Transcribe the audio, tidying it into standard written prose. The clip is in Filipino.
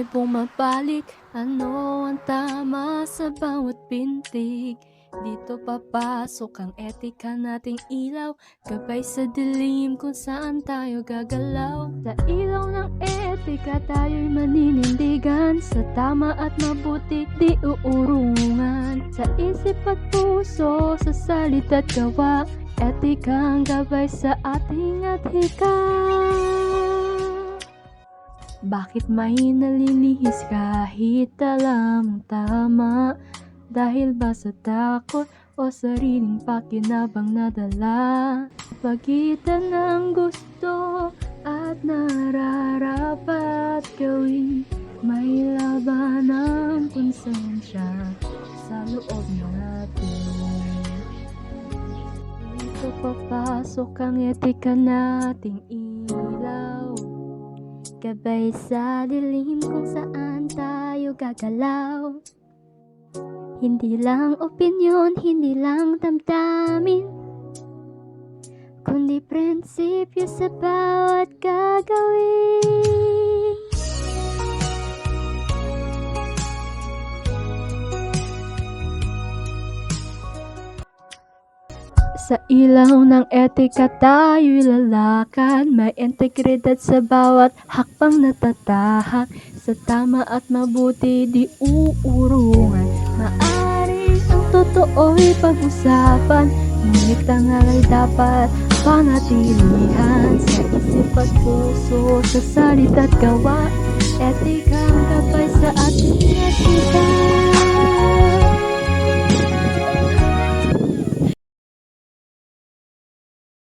bumabalik. Ano ang tama sa bawat pintig? Dito papasok ang etika nating ilaw, gabay sa dilim kung saan tayo gagalaw. Sa ilaw ng etika tayo'y maninindigan, sa tama at mabuti di uurungan. Sa isip at puso, sa salita't gawa, etika ang gabay sa ating adhika. Bakit may nalilihis kahit alam tama? Dahil ba sa takot o sariling pakinabang nadala? Pagitan ng gusto at nararapat gawin, may laban ng konsensya sa loob natin. Dito papasok ang etika nating ilaw, gabay sa dilim kung saan tayo gagalaw. Hindi lang opinyon, hindi lang damdamin, kundi prinsipyo sa bawat gagawin. Sa ilaw ng etika tayo'y lalakad, may integridad sa bawat hakbang natatahak, sa tama at mabuti di uurungan. Maaari ang totoo'y pag-usapan, ngunit ang alay dapat panatilihan. Sa isip at puso, sa salita't gawa, etika ang